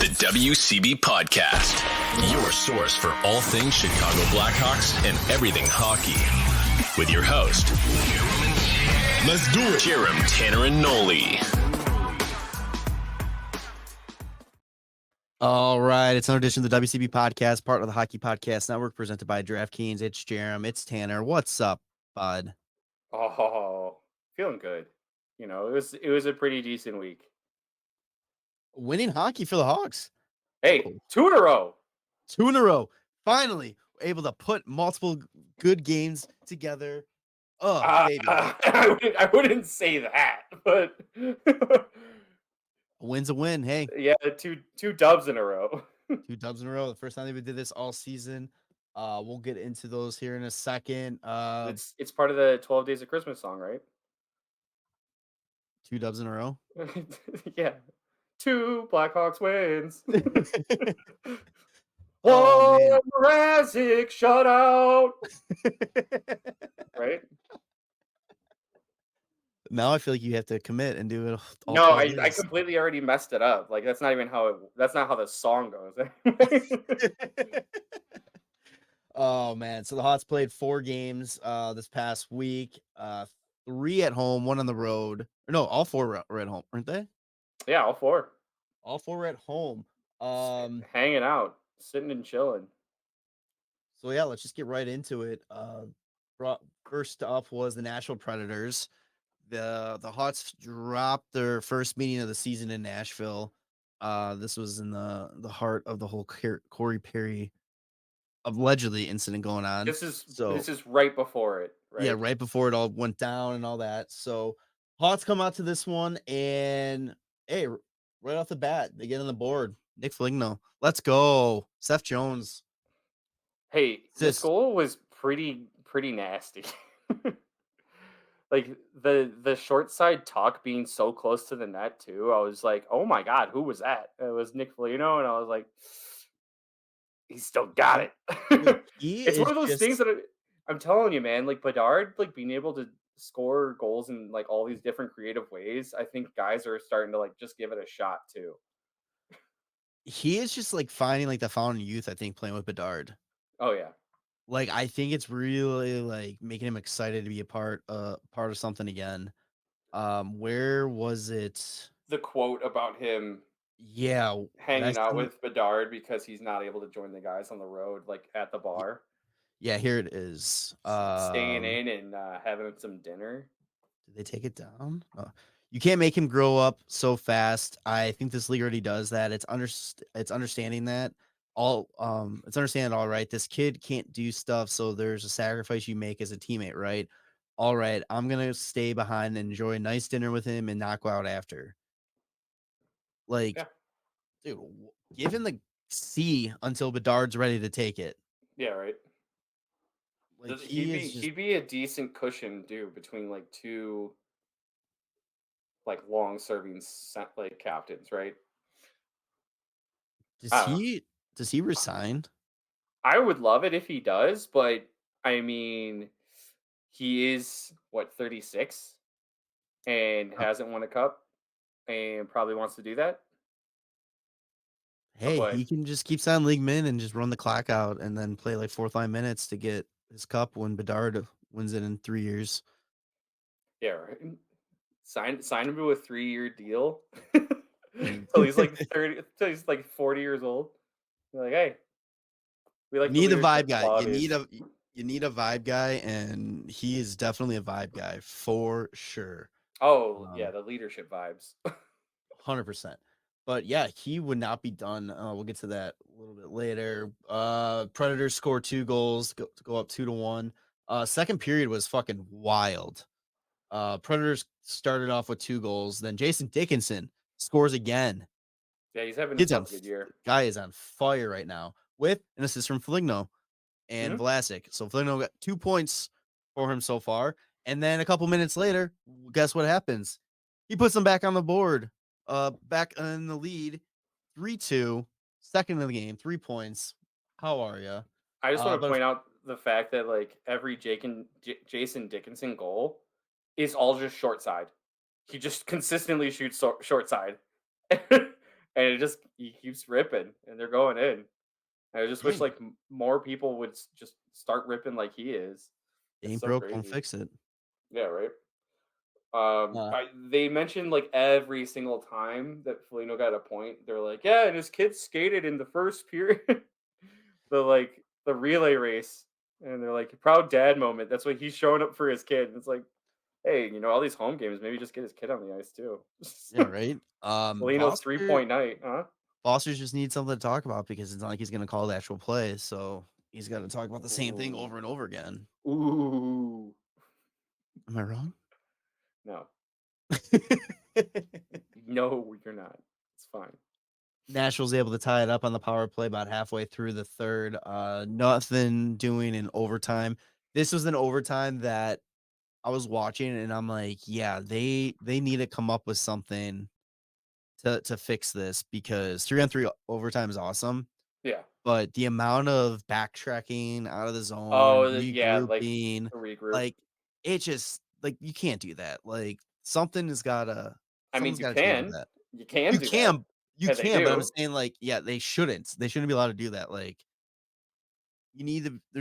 The WCB Podcast, your source for all things Chicago Blackhawks and everything hockey. With your host, let's do it, Jarom, Tanner, and Nolly. All right, it's another edition of the WCB Podcast, part of the Hockey Podcast Network, presented by DraftKings. It's Jarom, it's Tanner. What's up, bud? Oh, feeling good. You know, it was a pretty decent week. Winning hockey for the Hawks. Hey, Oh. 2 in a row. 2 in a row. Finally, we're able to put multiple good games together. Oh, baby. I wouldn't say that, but A win's a win. Hey, yeah, two dubs in a row. 2 dubs in a row. The first time they did this all season. We'll get into those here in a second. It's part of the 12 Days of Christmas song, right? 2 dubs in a row. Yeah. 2 Blackhawks wins. Oh, Mrazek shutout. Right? Now I feel like you have to commit and do it. No, I completely already messed it up. Like that's not even that's not how the song goes. Oh man, so the Hawks played 4 games this past week. 3 at home, 1 on the road. Or no, all 4 were at home, weren't they? Yeah, all 4. All 4 were at home. Hanging out, sitting and chilling. So yeah, let's just get right into it. First up was the Nashville Predators. The Hawks dropped their first meeting of the season in Nashville. This was in the heart of the whole Corey Perry allegedly incident going on. This is right before it, right? Yeah, right before it all went down and all that. So Hawks come out to this one, and hey, right off the bat, they get on the board. Nick Foligno, let's go. Seth Jones. Hey, this goal was pretty nasty. Like the short side tuck being so close to the net too. I was like, oh my god, who was that? It was Nick Foligno, and I was like, he still got it. It's one of those things that I'm telling you, man. Like Bedard, like being able to score goals in like all these different creative ways. I think guys are starting to like just give it a shot too. He is just like finding like the fountain of youth, I think, playing with Bedard. Oh yeah. Like I think it's really like making him excited to be a part of something again. Where was it? The quote about him hanging out with Bedard because he's not able to join the guys on the road, like at the bar. Yeah, here it is. Staying in and having some dinner. Did they take it down? Oh. You can't make him grow up so fast. I think this league already does that. It's understanding that it's understanding all right. This kid can't do stuff, so there's a sacrifice you make as a teammate, right? All right, I'm gonna stay behind and enjoy a nice dinner with him and not go out after. Like, yeah. Dude, give him the C until Bedard's ready to take it. Yeah, right. Like he'd be a decent cushion, dude, between like 2 like long serving like captains, right? Does he resign? I would love it if he does, but I mean, he is 36 and hasn't won a cup and probably wants to do that. Hey, he can just keep signing league min and just run the clock out and then play like 4th line minutes to get his cup when Bedard wins it in 3 years. Yeah, right. Sign him to a 3-year deal till he's like 30, till he's like 40 years old. You're like, hey, we like need a vibe guy. You need a vibe guy, and he is definitely a vibe guy for sure. Oh yeah, the leadership vibes. 100%. But yeah, he would not be done. We'll get to that a little bit later. Predators score 2 goals, go up 2-1. Second period was fucking wild. Predators started off with 2 goals. Then Jason Dickinson scores again. Yeah, he's having a good year. Guy is on fire right now with an assist from Foligno and Vlasic. So Foligno got 2 points for him so far. And then a couple minutes later, guess what happens? He puts them back on the board. Back in the lead, 3-2, second of the game, 3 points. How are you? I just want to point out the fact that like every Jason Dickinson goal is all just short side. He just consistently shoots short side. and he keeps ripping, and they're going in. And I just wish Hey, like more people would just start ripping like he is. It's ain't so broke, don't crazy. fix it. Yeah, right. Uh, They mentioned like every single time that Foligno got a point, they're like, yeah, and his kid skated in the first period, the relay race, and they're like, proud dad moment. That's what he's showing up for his kid. And it's like, hey, all these home games, maybe just get his kid on the ice too. yeah, right. Foligno's 3 point night, huh? Foster's just needs something to talk about because it's not like he's going to call the actual play. So he's got to talk about the same thing Ooh, over and over again. ooh, Am I wrong? no, no, you're not. It's fine. Nashville's able to tie it up on the power play about halfway through the third. Nothing doing in overtime. This was an overtime that I was watching, and I'm like, yeah, they need to come up with something to fix this because 3-on-3 overtime is awesome. Yeah. But the amount of backtracking out of the zone, Oh, yeah, like regrouping, a regroup. like, it just like, you can't do that. Like, something's gotta I mean, something's gotta change with that. you can You do that, can you and they can, but I'm do. saying, like, yeah, they shouldn't. They shouldn't be allowed to do that. Like, there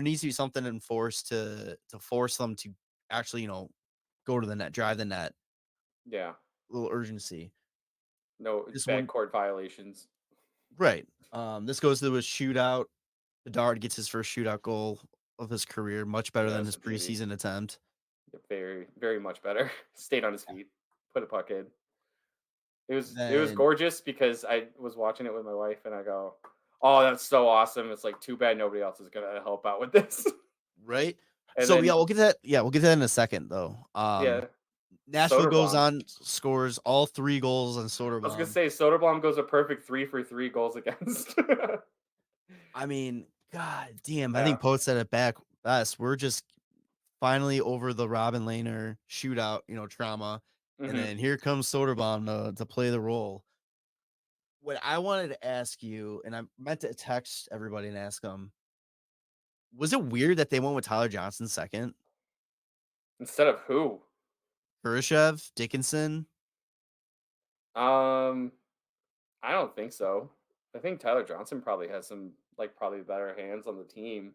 needs to be something enforced to force them to actually, go to the net, drive the net, Yeah, little urgency. no This one backcourt violations. right. This goes to a shootout. Bedard gets his first shootout goal of his career, much better than That's his a beauty. preseason attempt. Yeah, very, very much better. Stayed on his feet, put a puck in. It was Then gorgeous because I was watching it with my wife, and I go, "Oh, that's so awesome!" It's like too bad nobody else is gonna help out with this. right? And So, then yeah, we'll get to that in a second, though. yeah, Nashville goes Soderblom. on, scores all 3 goals on I was gonna Soderblom. say Soderblom goes a perfect 3 for 3 goals against. I mean, god damn, I Yeah. think Post said it back best. We're just finally over the Robin Lehner shootout, trauma, and Hmm. then here comes Soderblom to play the role. What I wanted to ask you, and I meant to text everybody and ask them, was it weird that they went with Tyler Johnson second? Instead of who? Khrushchev, Dickinson? Um, I don't think so. I think Tyler Johnson probably has some probably better hands on the team.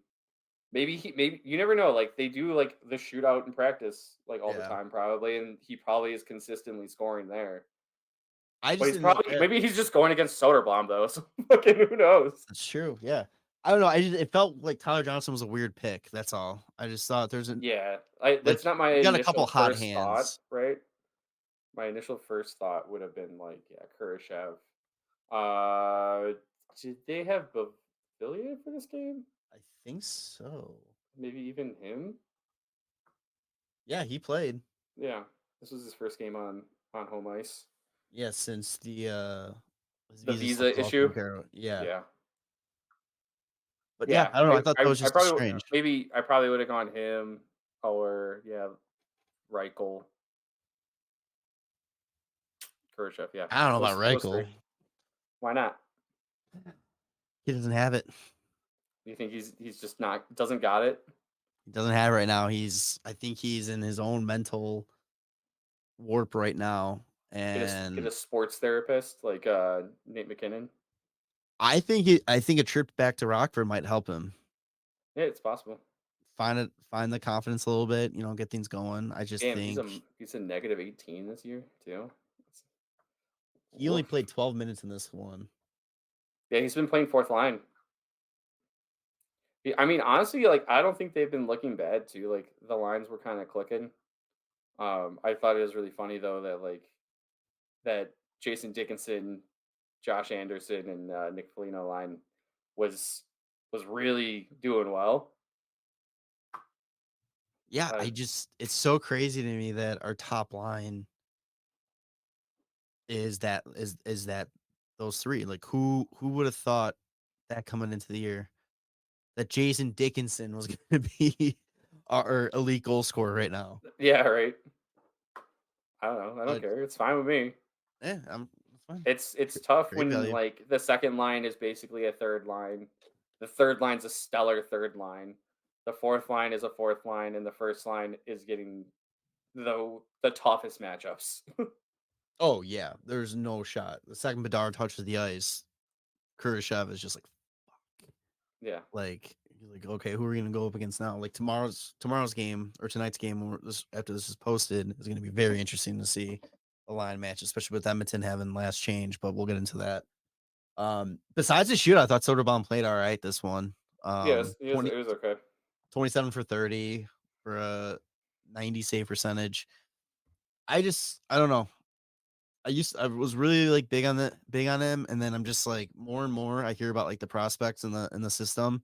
Maybe you never know. Like they do like the shootout in practice like all the Yeah. time probably, and he probably is consistently scoring there. I But just he's didn't know. probably maybe he's just going against Soderblom though. So fucking who knows? That's true. Yeah. I don't know. It felt like Tyler Johnson was a weird pick. That's all. I just thought there's an Yeah, I like that's not my you got a couple initial hot first thought, hands. right? My initial first thought would have been like, yeah, Kurashev. Uh, did they have Bavilier for this game? I think so. Maybe even him. Yeah, he played. Yeah, this was his first game on home ice. Yeah, since his The visa still visa off issue. from Carol. Yeah. Yeah, But yeah, yeah. I don't know. I thought that was I just probably strange. maybe I probably would have gone him or yeah, Reichel, Kurashev. Yeah, I don't know about those three. Reichel. Why not? He doesn't have it. You think he's just not doesn't got it? He doesn't have it right now. I think he's in his own mental warp right now. Get And a sports therapist like Nate McKinnon. I think a trip back to Rockford might help him Yeah, it's possible. find the confidence a little bit, get things going. I just Damn, think he's a negative 18 this year too. That's- he only Woof. played 12 minutes in this one. Yeah, he's been playing fourth line. I mean, honestly, like I don't think they've been looking bad too. Like the lines were kind of clicking. I thought it was really funny though that Jason Dickinson, Josh Anderson, and Nick Foligno line was was really doing well. Yeah, Uh, it's so crazy to me that our top line is that those 3. Like who would have thought that coming into the year that Jason Dickinson was going to be our elite goal scorer right now. yeah, right. I don't know. I don't But care. It's fine with me. yeah, it's fine. It's tough Great when value. like the second line is basically a third line. The third line's a stellar third line. The fourth line is a fourth line, and the first line is getting the toughest matchups. Oh yeah, there's no shot. The second Bedard touches the ice, Kurashev is just Yeah. like you're like, okay, who are we gonna go up against now? Like tomorrow's game or tonight's game when after this is posted is gonna be very interesting to see the line match, especially with Edmonton having last change. But we'll get into that. Besides the shoot, I thought Soderbaum played all right this one. Yes, 20, it was okay. 27 for 30 for a 90 save percentage. I don't know. I was really like big on him, and then I'm just like more and more I hear about like the prospects in the system.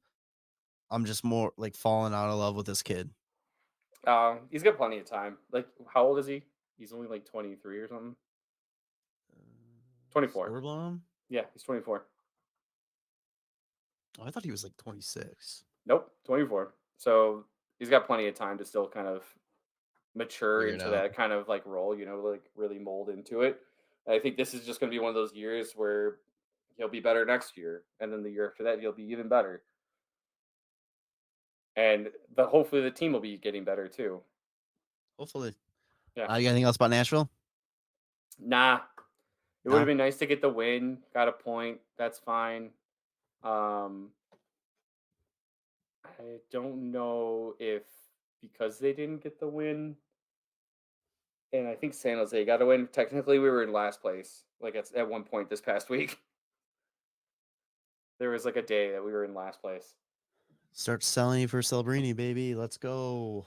I'm just more like falling out of love with this kid. He's got plenty of time. Like, how old is he? He's only like 23 or something. 24. Soderblom? Yeah, he's 24. Oh, I thought he was like 26. Nope, 24. So he's got plenty of time to still kind of mature Figure it into out. that kind of like role, like really mold into it. And I think this is just going to be one of those years where he'll be better next year, and then the year after that he'll be even better. And hopefully the team will be getting better too. Hopefully. Yeah. You got anything else about Nashville? Nah, it would No. have been nice to get the win. Got a point. That's fine. I don't know if because they didn't get the win, and I think San Jose got a win. Technically, we were in last place. Like at one point this past week, there was like a day that we were in last place. Start selling for Celebrini, baby. Let's go.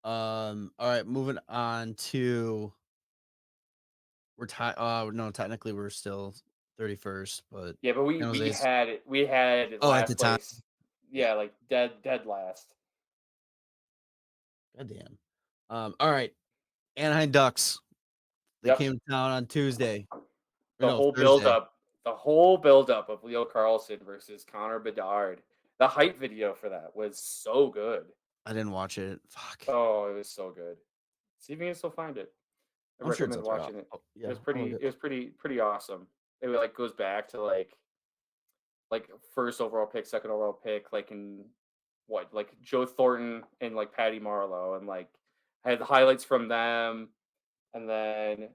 All right, moving on to we're no, technically we're still 31st, but Yeah, but we San we Jose's had it. We had at the last time. place. Yeah. Yeah, like dead last. Goddamn. All right. Anaheim Ducks. They Yep. came to town on Tuesday. The whole build up of Leo Carlson versus Connor Bedard. The hype video for that was so good. I didn't watch it. Fuck. Oh, it was so good. See if you can still find it. I I'm sure it's recommend up there. watching it. Yeah, It was pretty awesome. It like goes back to like first overall pick, second overall pick, like in what, like Joe Thornton and like Patty Marlowe, and like I had the highlights from them, and then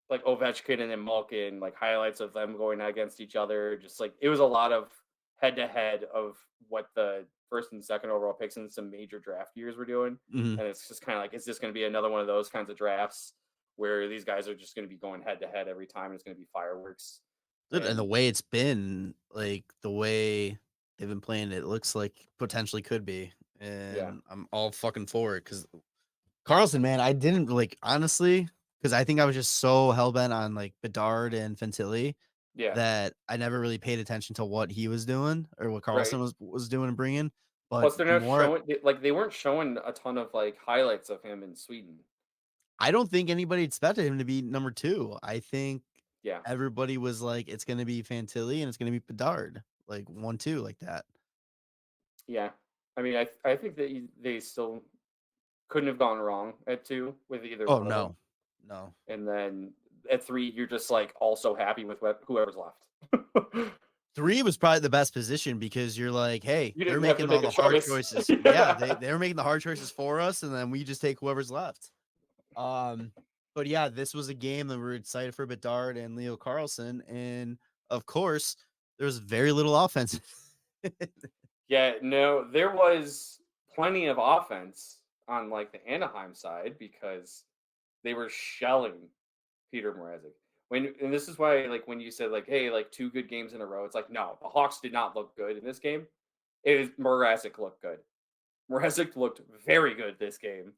like Ovechkin and then Malkin, like highlights of them going against each other. Just like it was a lot of head to head of what the first and second overall picks in some major draft years were doing. Mhm. And it's just kind of like, is this going to be another one of those kinds of drafts where these guys are just going to be going head to head every time? And it's going to be fireworks. And the And way it's been, like the way they've been playing, it looks like potentially could be. And yeah, I'm all fucking for it because Carlson, man, I didn't like honestly because I think I was just so hell bent on like Bedard and Fantilli yeah, that I never really paid attention to what he was doing or what right. Carlson was doing and bringing. But Plus, they're the not more showing like they weren't showing a ton of like highlights of him in Sweden. I don't think anybody expected him to be number 2. I think Yeah, everybody was like, it's going to be Fantilli and it's going to be Bedard, like 1-2 like that. yeah. I mean, I think that they still couldn't have gone wrong at 2 with either Oh one of them. no. And then at 3, you're just like also happy with whoever's left. 3 was probably the best position because you're like, hey, You they're didn't have to making all make a the hard choice. choices. Yeah. Yeah, they were making the hard choices for us, and then we just take whoever's left. But yeah, this was a game that we were excited for Bedard and Leo Carlson, and of course, there's very little offense. Yeah, no, there was plenty of offense on like the Anaheim side because they were shelling Peter Mrazek. And this is why, like, when you said like, hey, like 2 good games in a row, it's like, no, the Hawks did not look good in this game. Mrazek looked good. Mrazek looked very good this game.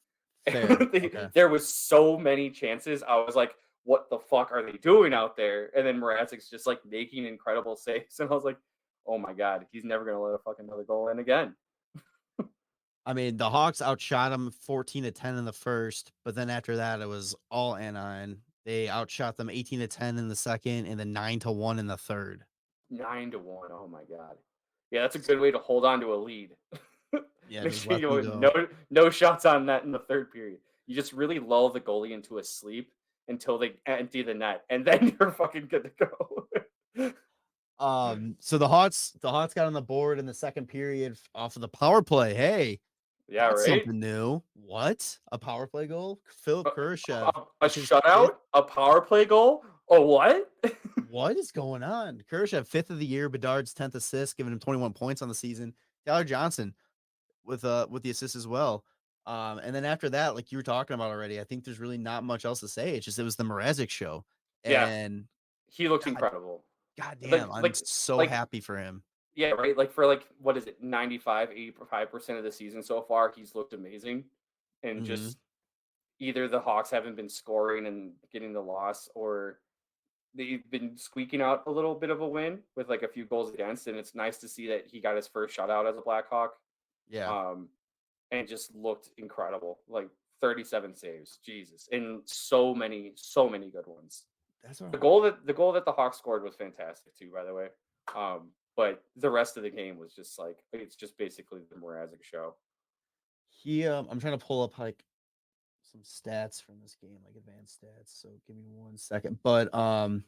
Fair. Okay. There was so many chances. I was like, what the fuck are they doing out there? And then Mrazek's just like making incredible saves. And I was like, oh my God, he's never going to let a fucking another goal in again. I mean, the Hawks outshot them 14-10 in the first, but then after that, it was all Anaheim. They outshot them 18-10 in the second, and then 9-1 in the third. 9-1. Oh my God. Yeah, that's a good way to hold on to a lead. Yeah, Make just sure let you them know no shots on net in the third period. You just really lull the goalie into a sleep until they empty the net, and then you're fucking good to go. So the Hawks got on the board in the second period off of the power play. Hey, Yeah, that's right. something new. What? A power play goal? Phil Kurashev. A shutout? A power play goal? Oh, what? What is going on? Kurashev, 5th of the year. Bedard's 10th assist, giving him 21 points on the season. Tyler Johnson with the assist as well. And then after that, like you were talking about already, I think there's really not much else to say. It's just it was the Mrazek show, Yeah, and he looked incredible. God damn, I'm so happy for him. Yeah, right. Like for what is it, 85% of the season so far, he's looked amazing, and just either the Hawks haven't been scoring and getting the loss, or they've been squeaking out a little bit of a win with like a few goals against, and it's nice to see that he got his first shutout as a Blackhawk. Yeah. And just looked incredible. Like 37 saves, Jesus, and so many good ones. That's the goal that the Hawks scored was fantastic too, by the way. But the rest of the game was just like it's just basically the Mrazek show. I'm trying to pull up like some stats from this game, like advanced stats. So give me 1 second. But I'm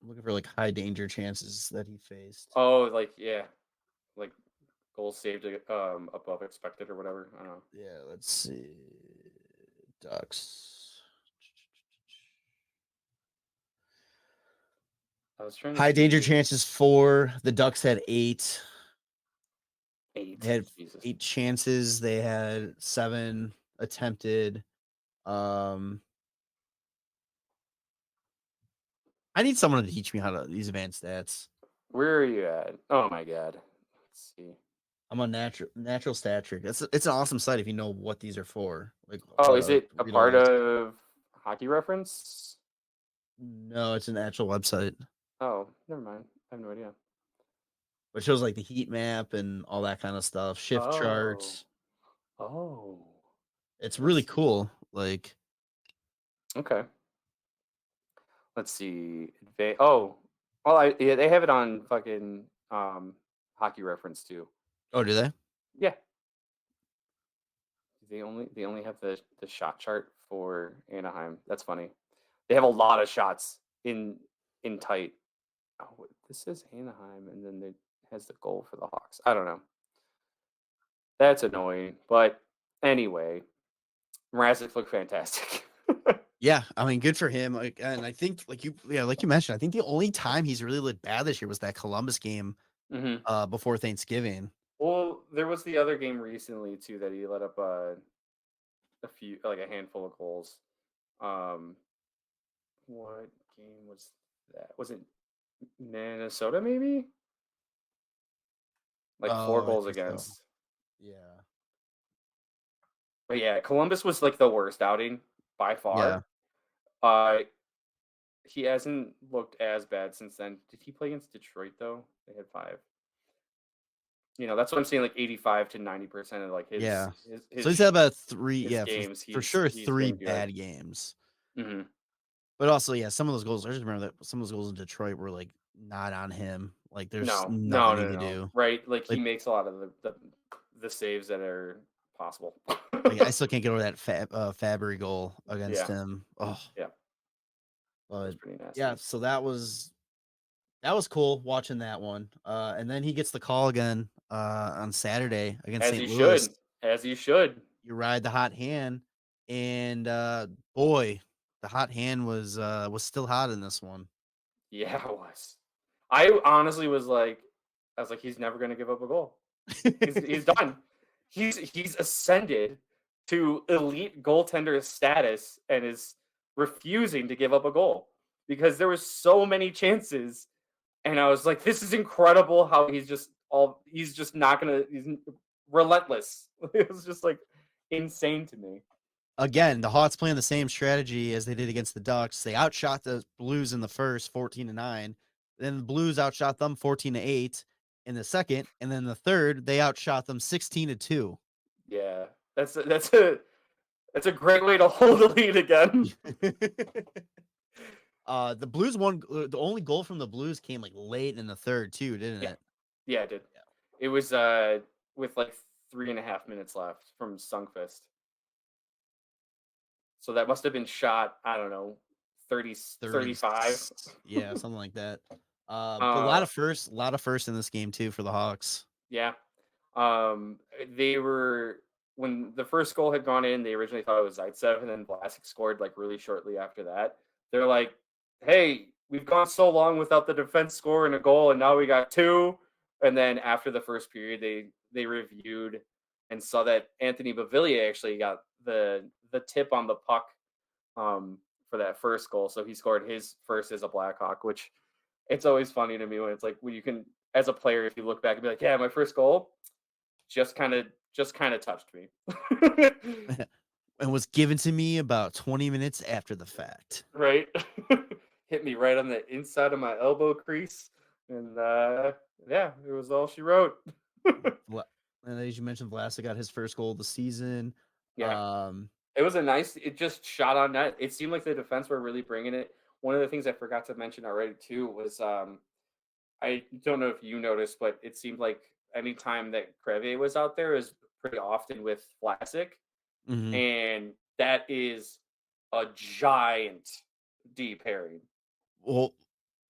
looking for like high danger chances that he faced. Oh, like goals saved above expected or whatever. I don't know. Yeah, let's see. Ducks. I was trying to high danger see. chances 4. The Ducks had 8. 8. They had Jesus. 8 chances. They had 7 attempted. I need someone to teach me how to these advanced stats. Where are you at? Oh my god. Let's see. I'm on natural stat trick. It's an awesome site if you know what these are for. Like, is it a part of Hockey Reference? No, it's an actual website. Oh, never mind. I have no idea. But it shows like the heat map and all that kind of stuff, shift charts. Oh, it's really cool. Like, okay. Let's see. Well, they have it on fucking Hockey Reference too. Oh, do they? Yeah. They only have the shot chart for Anaheim. That's funny. They have a lot of shots in tight. Oh, this is Anaheim, and then it has the goal for the Hawks. I don't know. That's annoying, but anyway, Mrazek looked fantastic. Yeah, I mean, good for him. Like, and I think, like you mentioned, I think the only time he's really looked bad this year was that Columbus game before Thanksgiving. Well, there was the other game recently too that he let up a handful of goals. What game was that? Was it Minnesota maybe? Like 4 goals against. So. Yeah. But yeah, Columbus was like the worst outing by far. Yeah. He hasn't looked as bad since then. Did he play against Detroit though? They had 5. That's what I'm saying. Like 85 to 90% of like his. Yeah. His so he's had about 3 games. For sure 3 bad games. Mm-hmm. But also, yeah, some of those goals. I just remember that some of those goals in Detroit were like not on him. Like there's nothing to do. Right, like he makes a lot of the saves that are possible. Like, I still can't get over that Fabry goal against him. Oh yeah, but pretty nasty. Yeah, so that was cool watching that one. And then he gets the call again on Saturday against St. Louis. As he should. You ride the hot hand, and boy, the hot hand was still hot in this one. Yeah, it was. I honestly was like, he's never going to give up a goal. He's done. He's ascended to elite goaltender status and is refusing to give up a goal because there was so many chances, and I was like, this is incredible how he's just not gonna. He's relentless. It was just like insane to me. Again, the Hawks playing the same strategy as they did against the Ducks. They outshot the Blues in the first 14-9. Then the Blues outshot them 14-8 in the second, and then the third they outshot them 16-2. Yeah, that's a great way to hold the lead again. The Blues won. The only goal from the Blues came like late in the third too, didn't it? Yeah, it did. Yeah. It was with like 3.5 minutes left from Sundqvist. So that must have been shot, I don't know, 35. Yeah, something like that. A lot of firsts in this game too for the Hawks. Yeah. They were when the first goal had gone in, they originally thought it was Zaitsev, and then Vlasic scored like really shortly after that. They're like, "Hey, we've gone so long without the defense scoring a goal, and now we got two." And then after the first period, they reviewed and saw that Anthony Bavillier actually got the tip on the puck for that first goal. So he scored his first as a Blackhawk, which it's always funny to me when it's like when you can, as a player, if you look back and be like, yeah, my first goal just kind of touched me. And was given to me about 20 minutes after the fact. Right. Hit me right on the inside of my elbow crease. And yeah, it was all she wrote. And as you mentioned, Vlasic got his first goal of the season. Yeah. It was it just shot on net. It seemed like the defense were really bringing it. One of the things I forgot to mention already too was I don't know if you noticed, but it seemed like anytime that Crevier was out there is pretty often with Vlasic, Mhm. and that is a giant D pairing. Well,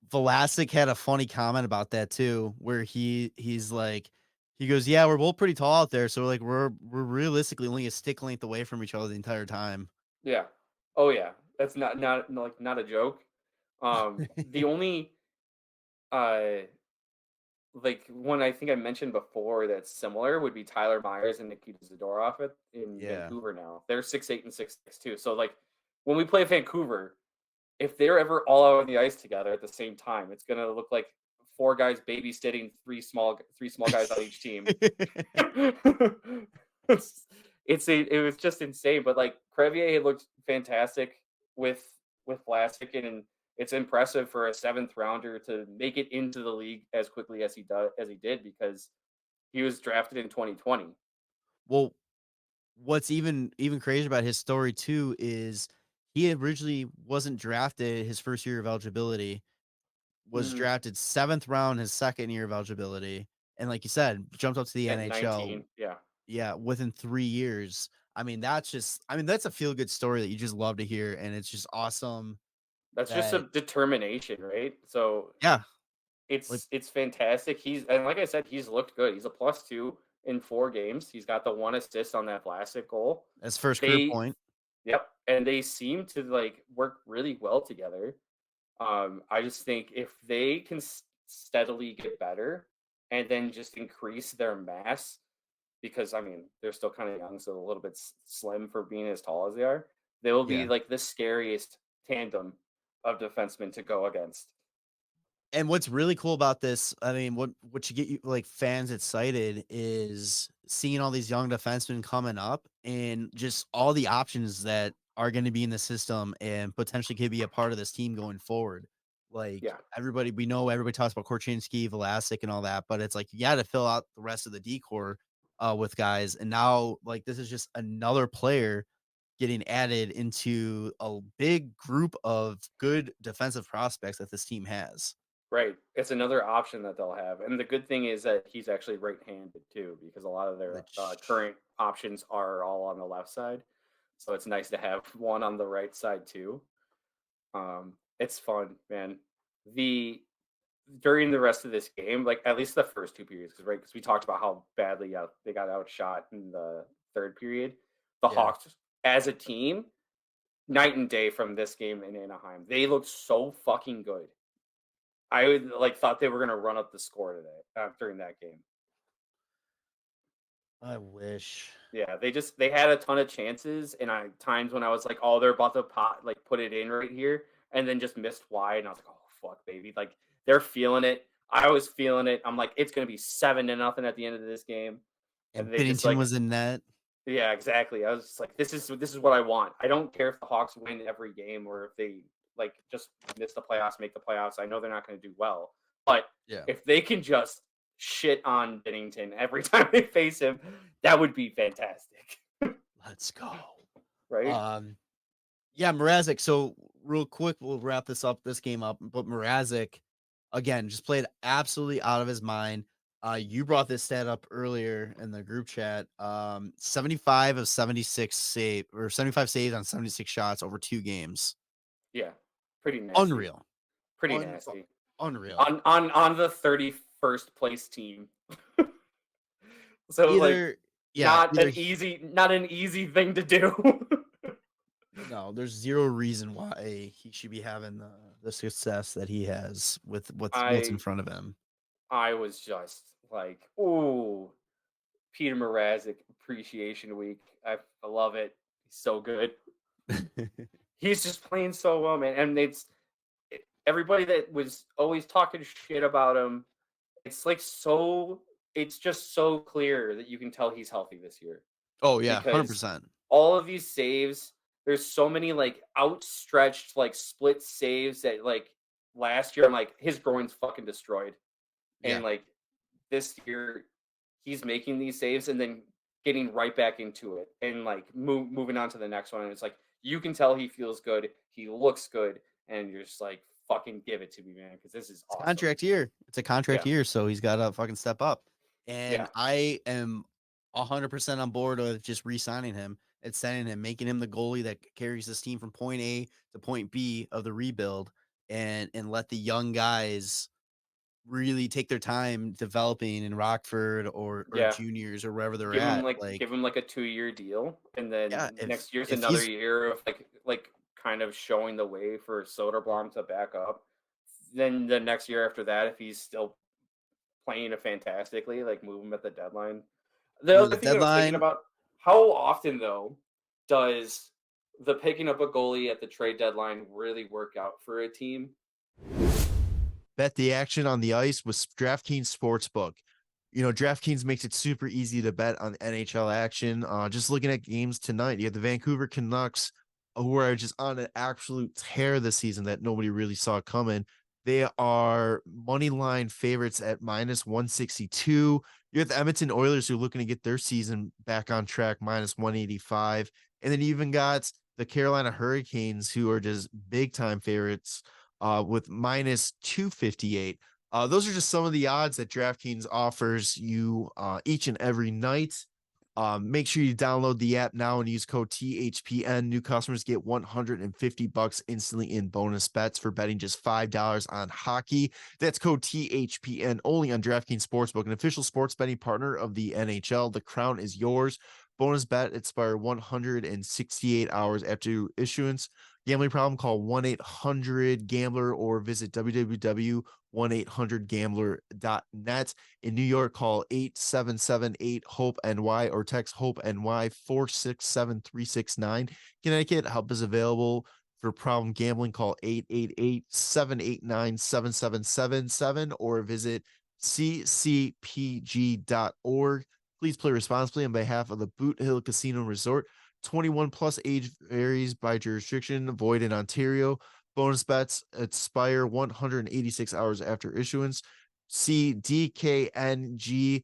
Vlasic had a funny comment about that too, where he's like, he goes, "Yeah, we're both pretty tall out there, so like we're realistically only a stick length away from each other the entire time." Yeah. Oh yeah. That's not a joke. The only uh like one I think I mentioned before that's similar would be Tyler Myers and Nikita Zadorov in Yeah. Vancouver now. They're 6'8" and 6'6" too. So like when we play Vancouver, if they're ever all out on the ice together at the same time, it's gonna look like four guys babysitting three small guys on each team. it's it was just insane. But like Crevier looked fantastic with Vlasic, and it's impressive for a seventh rounder to make it into the league as quickly as he did because he was drafted in 2020. Well, what's even crazier about his story too is he originally wasn't drafted his first year of eligibility, was Mhm. drafted 7th round his second year of eligibility, and like you said, jumped up to the At NHL, 19, yeah. yeah, within 3 years. That's a feel good story that you just love to hear, and it's just awesome That's just that a determination, right? So yeah, like it's fantastic. And like I said, he's looked good. He's a +2 in 4 games. He's got the one assist on that Vlasic goal. as first career They point. Yep, and they seem to like work really well together. I just think if they can steadily get better and then just increase their mass, because I mean they're still kind of young, so a little bit slim for being as tall as they are. They will be Yeah. like the scariest tandem of defensemen to go against. And what's really cool about this, I mean, what you get you like fans excited is seeing all these young defensemen coming up and just all the options that are going to be in the system and potentially could be a part of this team going forward. Like Yeah, we know everybody talks about Korchinski, Vlasic, and all that, but it's like you got to fill out the rest of the decor with guys. And now, like this is just another player getting added into a big group of good defensive prospects that this team has. right. It's another option that they'll have, and the good thing is that he's actually right-handed too, because a lot of their Which current options are all on the left side. So it's nice to have one on the right side too. It's fun, man. The During the rest of this game, like at least the first two periods, because right, because we talked about how badly they got outshot in the third period. The yeah. Hawks, as a team, night and day from this game in Anaheim. They looked so fucking good. I would like thought they were gonna run up the score today during that game. I wish. Yeah, they had a ton of chances, and I times when I was like, oh, they're about to put it in right here, and then just missed wide, and I was like, oh fuck, baby, like they're feeling it. I was feeling it. I'm like, it's gonna be 7-0 at the end of this game, And and they just Binnington like, was in net. yeah, exactly. I was just like, this is what I want. I don't care if the Hawks win every game or if they like just miss the playoffs, make the playoffs. I know they're not going to do well, but Yeah. if they can just shit on Binnington every time they face him, that would be fantastic, Let's go. right? Yeah, Mrazek. So real quick, we'll wrap this game up. But Mrazek, again, just played absolutely out of his mind. You brought this stat up earlier in the group chat. 75 of 76 or 75 saves on 76 shots over 2 games. Yeah, pretty nasty, Unreal. pretty nasty Unreal. on the 31st place team. So like Either either not an easy thing to do. no, there's zero reason why he should be having the success that he has with what's in I front of him. I was just like, ooh, Peter Mrazek Appreciation Week. I love it. He's so good. He's just playing so well, man. And everybody that was always talking shit about him. It's like it's just so clear that you can tell he's healthy this year Oh yeah, because 100%. all of these saves, there's so many like outstretched like split saves that like last year I'm like his groin's fucking destroyed. Yeah. And like this year he's making these saves and then getting right back into it and like moving on to the next one. And it's like you can tell he feels good, he looks good, and you're just like fucking give it to me, man, because this is It's awesome. contract year. It's a contract Yeah, year, so he's got to fucking step up. And yeah, I am 100% on board with just re-signing him, extending him, making him the goalie that carries this team from point A to point B of the rebuild, and let the young guys really take their time developing in Rockford or yeah. juniors or wherever they're at. Like, Give him like a 2-year deal, and then yeah, next year's if another he's year of like kind of showing the way for Soderblom to back up. Then the next year after that, if he's still playing it fantastically, like move him at the deadline. The either other the thing that I was thinking deadline. about, how often though does the picking up a goalie at the trade deadline really work out for a team? Bet the action on the ice with DraftKings Sportsbook. You know, DraftKings makes it super easy to bet on NHL action. Just looking at games tonight, you have the Vancouver Canucks, who are just on an absolute tear this season that nobody really saw coming. They are money line favorites at minus 162. You have the Edmonton Oilers, who are looking to get their season back on track, minus 185. And then you even got the Carolina Hurricanes, who are just big time favorites with minus 258. Those are just some of the odds that DraftKings offers you each and every night. Make sure you download the app now and use code THPN. New customers get $150 instantly in bonus bets for betting just $5 on hockey. That's code THPN only on DraftKings Sportsbook, an official sports betting partner of the NHL. The crown is yours. Bonus bet expire 168 hours after issuance. Gambling problem? Call 1-800-GAMBLER or visit www.1800gambler.net. In New York, call 877-8-HOPE-NY or text HOPE-NY 467-369. Connecticut, help is available for problem gambling. Call 888-789-7777 or visit ccpg.org. Please play responsibly on behalf of the Boot Hill Casino Resort. 21 plus, age varies by jurisdiction, void in Ontario. Bonus bets expire 186 hours after issuance. See dkng.com/hockey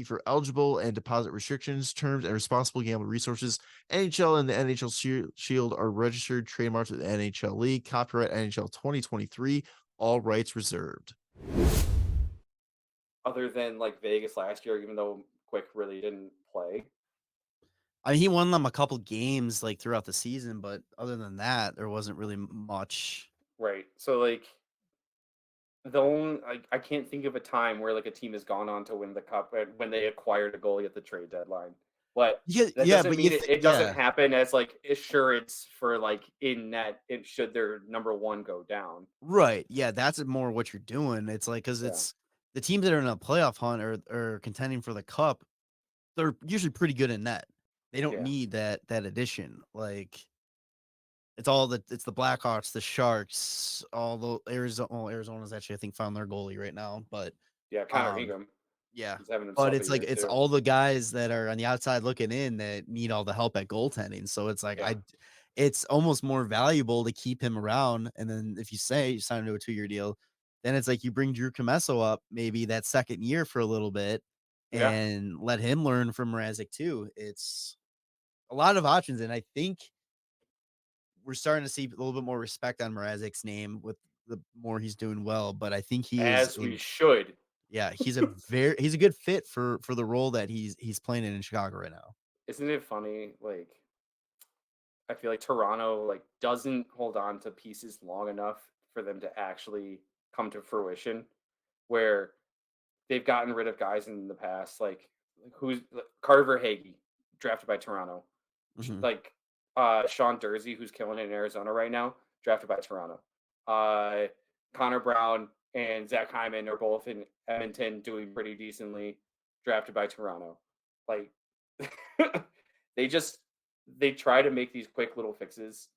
for eligible and deposit restrictions, terms, and responsible gambling resources. NHL and the NHL Shield are registered trademarks with the NHL League. Copyright NHL 2023. All rights reserved. Other than like Vegas last year, even though Quick really didn't play. I mean, he won them a couple games like throughout the season, but other than that, there wasn't really much. Right. So like the only I can't think of a time where like a team has gone on to win the cup when they acquired a goalie at the trade deadline. But Yeah, that yeah, doesn't but mean it doesn't yeah, happen as like assurance for like in net it should their number one go down. right. Yeah, that's more what you're doing. It's like because Yeah. it's the teams that are in a playoff hunt or contending for the cup, they're usually pretty good in net. They don't Yeah. need that addition. Like it's the Blackhawks, the Sharks, all the Arizona. Well, Arizona's actually I think found their goalie right now, but Yeah, Connor um Ingham. yeah. He's having But himself a it's like year it's too. all the guys that are on the outside looking in that need all the help at goaltending. So it's like Yeah. it's almost more valuable to keep him around. And then if you say you sign him to a 2-year deal, then it's like you bring Drew Comesso up maybe that second year for a little bit Yeah. and let him learn from Mrazek too. It's a lot of options, and I think we're starting to see a little bit more respect on Mrazek's name with the more he's doing well. But I think he is As we should. yeah, he's a good fit for the role that he's playing in Chicago right now. Isn't it funny? Like I feel like Toronto like doesn't hold on to pieces long enough for them to actually come to fruition. Where they've gotten rid of guys in the past, like who's Carver Hagee, drafted by Toronto, Mhm. like Sean Dursey, who's killing it in Arizona right now, drafted by Toronto. Connor Brown and Zach Hyman are both in Edmonton doing pretty decently, drafted by Toronto. Like they try to make these quick little fixes,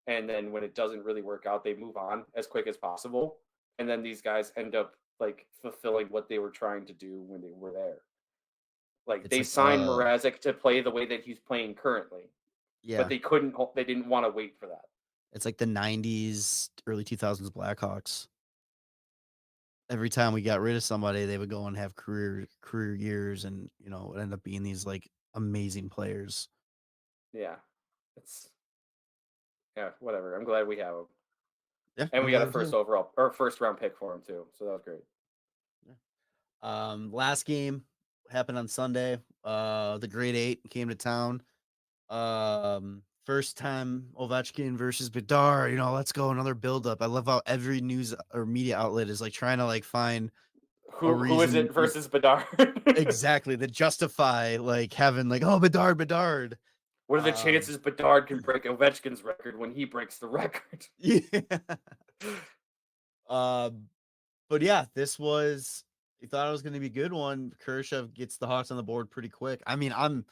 and then when it doesn't really work out, they move on as quick as possible. And then these guys end up like fulfilling what they were trying to do when they were there. Like It's they like signed Mrazek to play the way that he's playing currently, but yeah, they didn't want to wait for that. it's like the 90s, early 2000s Blackhawks. Every time we got rid of somebody, they would go and have career years, and it would end up being these like amazing players. Yeah. It's whatever. I'm glad we have him. Yeah, And I'm we got a glad first round pick for him too. So that was great. Last game happened on Sunday. The grade 8 came to town. First time Ovechkin versus Bedard. Let's go, another buildup. I love how every news or media outlet is like trying to like find a Who is reason it versus Bedard? exactly to justify like having like, oh, Bedard. What are the chances Bedard can break Ovechkin's record when he breaks the record? Yeah. But yeah, this was. You thought it was going to be a good one. Khrushchev gets the Hawks on the board pretty quick. I mean, I'm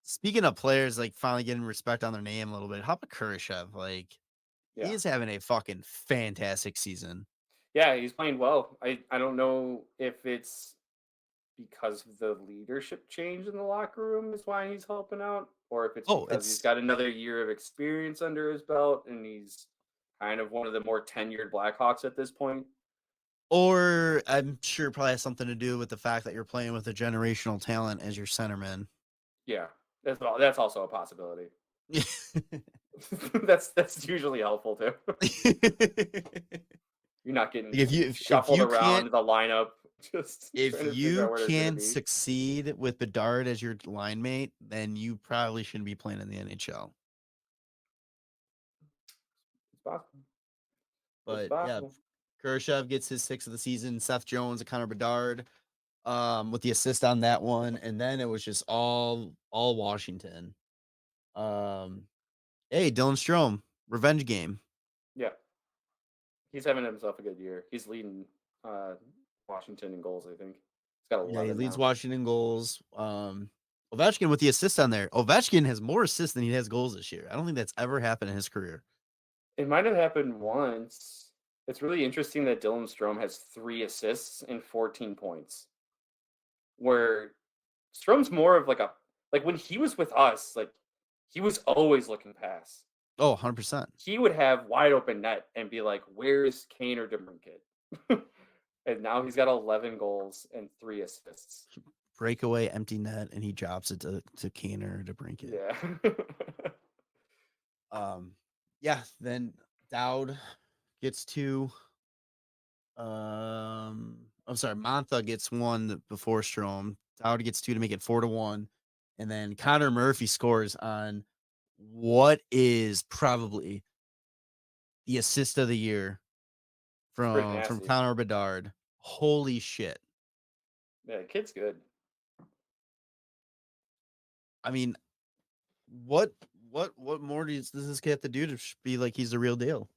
speaking of players like finally getting respect on their name a little bit. How about Khrushchev? Like, Yeah. he is having a fucking fantastic season. Yeah, he's playing well. I don't know if it's because of the leadership change in the locker room is why he's helping out, or if it's because he's got another year of experience under his belt and he's kind of one of the more tenured Blackhawks at this point. Or I'm sure it probably has something to do with the fact that you're playing with a generational talent as your centerman. Yeah, that's also a possibility. that's usually helpful too. You're not getting shuffled around the lineup. Just if you can succeed with Bedard as your line mate, then you probably shouldn't be playing in the NHL. It's possible. But yeah, Khrushchev gets his 6th of the season. Seth Jones and Connor Bedard with the assist on that one. And then it was just all Washington. Hey, Dylan Strome, revenge game. Yeah. He's having himself a good year. He's leading Washington in goals, I think. He's got 11 Yeah, he leads now. Washington goals. Ovechkin with the assist on there. Ovechkin has more assists than he has goals this year. I don't think that's ever happened in his career. It might have happened once. It's really interesting that Dylan Strome has 3 assists and 14 points. Where Strome's more of like when he was with us, like he was always looking past. Oh, 100%. He would have wide open net and be like, "Where's Kane or DeBrincat?" And now he's got 11 goals and 3 assists. Breakaway, empty net, and he drops it to Kane or DeBrincat. Yeah. Yeah. Then Dowd gets 2. I'm sorry, Mantha gets 1 before Strome. Dowd gets 2 to make it 4-1, and then Connor Murphy scores on what is probably the assist of the year from Connor Bedard. Holy shit! Yeah, kid's good. I mean, what more does this kid have to do to be like he's the real deal?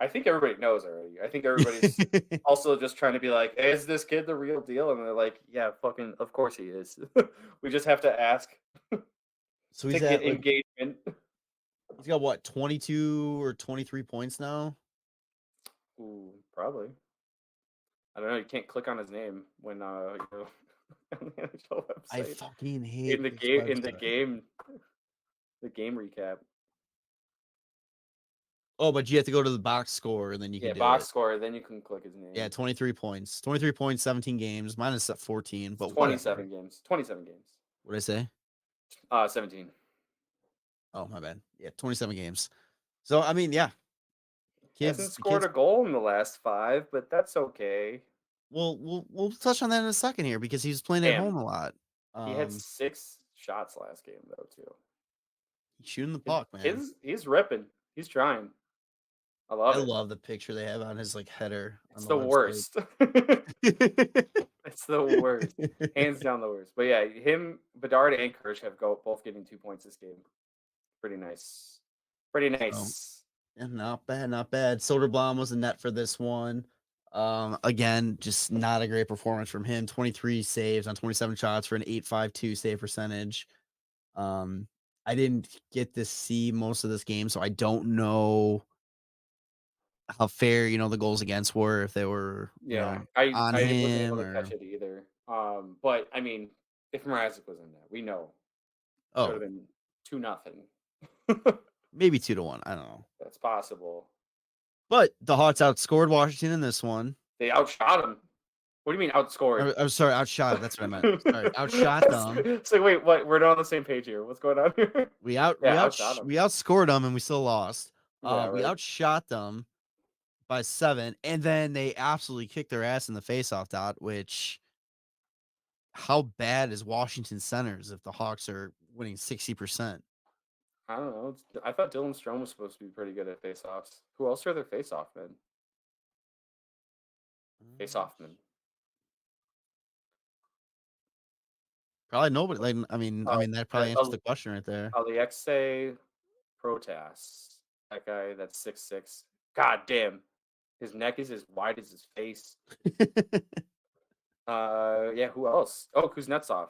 I think everybody knows already. I think everybody's also just trying to be like, hey, is this kid the real deal? And they're like, yeah, fucking, of course he is. We just have to ask. So he's at engagement. He's got what, 22 or 23 points now? Ooh, probably. I don't know. You can't click on his name when you're on the NHL website. I fucking hate in the game recap. Oh, but you have to go to the box score and then you can do box score, then you can click his name. Yeah, 23 points. 23 points, 17 games. Mine is 14, but 27 games. 27 games. What did I say? 17. Oh, my bad. Yeah, 27 games. So, I mean, yeah. Hasn't scored a goal in the last 5, but that's okay. Well, we'll touch on that in a second here because he's playing at home a lot. He had 6 shots last game, though, too. He's shooting the puck, man. He's ripping. He's trying. I love it. I love the picture they have on his like header. It's the worst. It's the worst. Hands down the worst. But yeah, him, Bedard, and Kirsch have both getting 2 points this game. Pretty nice. Pretty nice. Yeah, not bad, not bad. Soderblom was a net for this one. Again, just not a great performance from him. 23 saves on 27 shots for an 8.52 save percentage. I didn't get to see most of this game, so I don't know how fair, the goals against were, if they were, Yeah, on I wasn't him able to or catch it either. But I mean, if Mrazek was in that, we know it would have oh, been 2-0. maybe 2-1. I don't know. That's possible. But the Hawks outscored Washington in this one. They outshot him. What do you mean outscored? I'm sorry, outshot. That's what I meant. Sorry, outshot them. It's like, wait, what? We're not on the same page here. What's going on here? We outshot them. we outscored them and we still lost. Yeah, We right. outshot them by 7, and then they absolutely kicked their ass in the faceoff dot. Which, how bad is Washington centers if the Hawks are winning 60%? I don't know. I thought Dylan Strome was supposed to be pretty good at faceoffs. Who else are their faceoff men? Faceoff men. Probably nobody. Like, I mean, that probably answers the question right there. Alexei Protas, that guy that's 6'6". God damn, his neck is as wide as his face. Yeah, who else? Oh, Kuznetsov.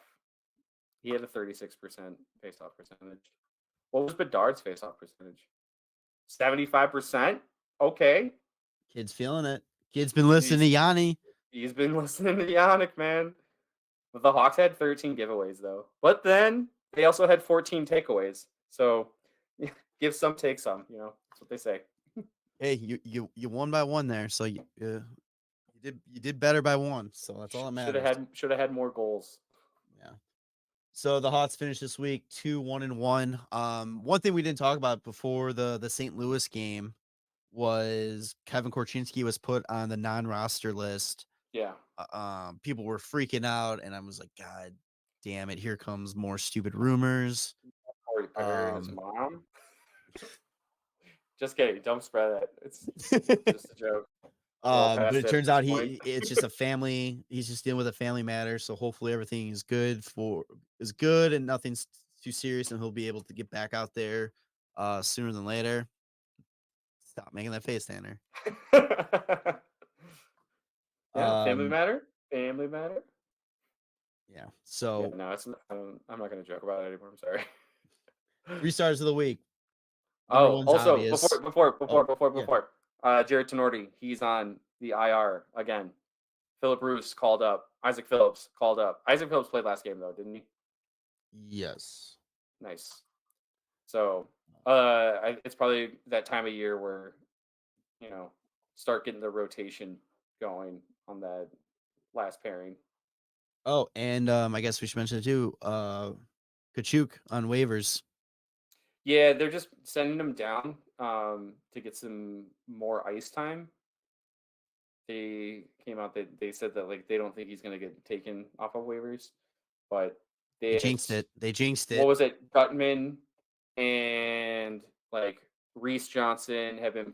He had a 36% faceoff percentage. What was Bedard's faceoff percentage? 75%. Okay, Kid's feeling it. Kid's been listening to Yanni. he's been listening to Yannick, man. But the Hawks had 13 giveaways though. But then they also had 14 takeaways. So give some, take some. That's what they say. Hey, you won by 1 there, so you did better by 1. So that's all that matters. Should have had more goals. Yeah. So the Hawks finished this week 2-1-1. One thing we didn't talk about before the St. Louis game was Kevin Korchinski was put on the non-roster list. Yeah. People were freaking out, and I was like, God damn it! Here comes more stupid rumors. Corey Perry and his mom. Just kidding. Don't spread that. It's just a joke. But it turns out it's just a family. He's just dealing with a family matter. So hopefully everything is good and nothing's too serious, and he'll be able to get back out there sooner than later. Stop making that face, Tanner. Yeah, family matter. Family matter. Yeah. So yeah, no, it's not, I'm not going to joke about it anymore. I'm sorry. 3 stars of the week. Also obvious. before, Jared Tenorti, he's on the IR again. Philip Roos called up. Isaac Phillips called up. Isaac Phillips played last game though, didn't he? Yes. Nice. So it's probably that time of year where start getting the rotation going on that last pairing. Oh, and I guess we should mention it too. Kachuk on waivers. Yeah, they're just sending him down to get some more ice time. They came out that they said that they don't think he's going to get taken off of waivers, but they jinxed it. They jinxed it. What was it? Gutman and Reese Johnson have been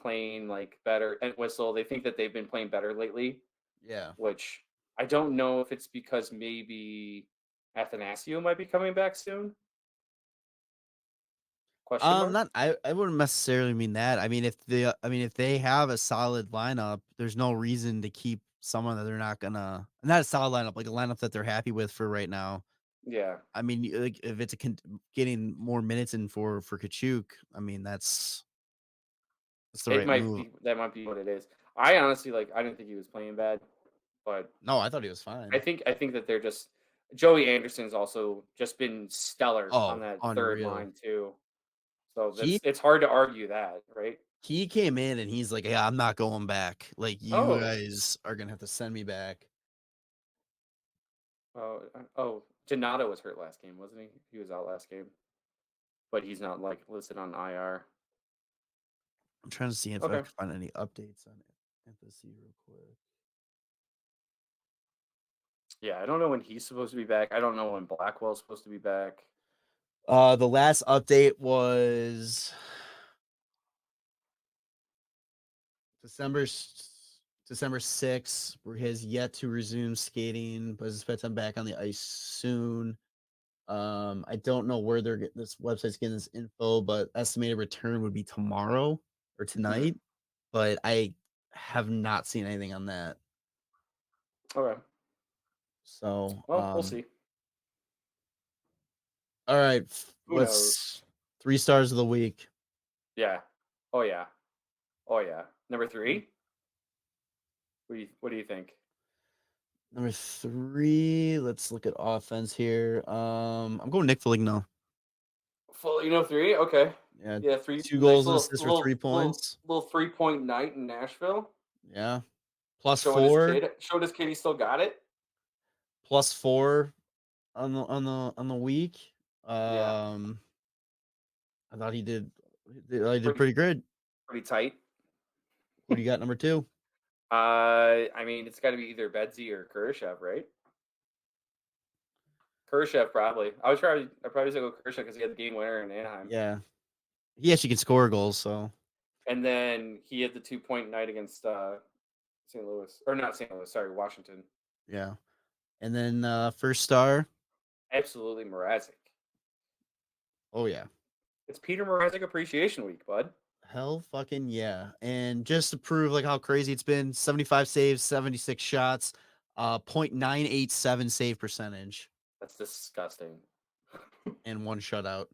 playing better, and Whistle. They think that they've been playing better lately. Yeah. Which I don't know if it's because maybe Athanasio might be coming back soon. I wouldn't necessarily mean that. I mean, if they have a solid lineup, there's no reason to keep someone that they're not a solid lineup, like a lineup that they're happy with for right now. Yeah. I mean, if it's getting more minutes in for Kachuk, I mean, that's the right move. That might be what it is. I honestly I didn't think he was playing bad, but no, I thought he was fine. I think that they're just Joey Anderson's also just been stellar on that third line too. So it's hard to argue that, right? He came in and he's like, "Yeah, I'm not going back. Like, you guys are gonna have to send me back." Donato was hurt last game, wasn't he? He was out last game, but he's not listed on IR. I'm trying to see if I can find any updates on FSC real quick. Yeah, I don't know when he's supposed to be back. I don't know when Blackwell's supposed to be back. The last update was December December 6th, where he has yet to resume skating, but expects I'm back on the ice soon. I don't know where this website's getting this info, but estimated return would be tomorrow or tonight. But I have not seen anything on that. Okay. So, Well, we'll see. All right, Who knows? 3 stars of the week. Yeah. Oh yeah. Oh yeah. Number 3. What do you think? Number 3, let's look at offense here. I'm going Nick Foligno. Foligno 3. Okay. Yeah, Yeah, 3. 2 Nice goals and little assists for little 3 points. little 3-point night in Nashville. Yeah. Plus Showing 4. Showed his kid he still got it. Plus 4 on the week. Yeah. I thought he did pretty good. Pretty tight. Who do you got number 2? I mean, it's got to be either Bedsy or Kurashev, right? Kurashev probably. I'd probably say go Kurashev because he had the game winner in Anaheim. Yeah. He actually can score goals, so. And then he had the 2-point night against St. Louis. Or not St. Louis, sorry, Washington. Yeah. And then first star. Absolutely Mrazek. Oh yeah. It's Peter Mrazek Appreciation Week, bud. Hell fucking yeah. And just to prove like how crazy it's been, 75 saves, 76 shots, .987 save percentage. That's disgusting. And 1 shutout.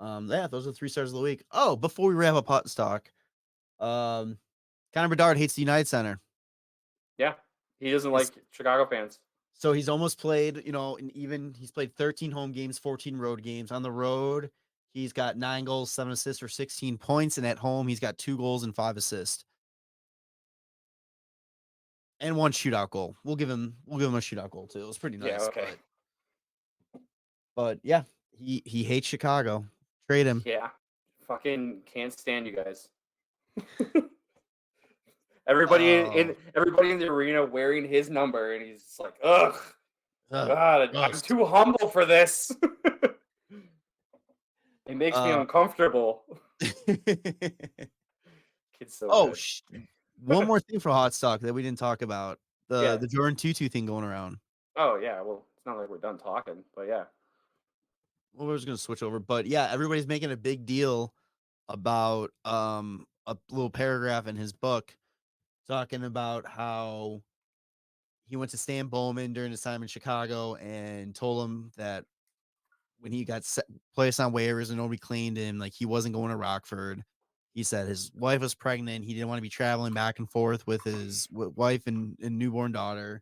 Yeah, those are 3 stars of the week. Oh, before we wrap up hot stock, Connor Bedard hates the United Center. Yeah, he doesn't like Chicago fans. So he's almost played, he's played 13 home games, 14 road games. On the road, he's got 9 goals, 7 assists for 16 points, and at home he's got 2 goals and 5 assists. And 1 shootout goal. We'll give him a shootout goal too. It was pretty nice. Yeah, okay. But yeah, he hates Chicago. Trade him. Yeah. Fucking can't stand you guys. Everybody in the arena wearing his number, and he's just like, ugh. God, I'm too humble for this. It makes me uncomfortable. Kid's so good. One more thing for hot stock that we didn't talk about. The Jordan Tutu thing going around. Oh yeah, well, it's not like we're done talking, but yeah. Well, we're just gonna switch over. But yeah, everybody's making a big deal about a little paragraph in his book talking about how he went to Stan Bowman during his time in Chicago and told him that when he got placed on waivers and nobody claimed him, like he wasn't going to Rockford. He said his wife was pregnant. He didn't want to be traveling back and forth with his wife and newborn daughter,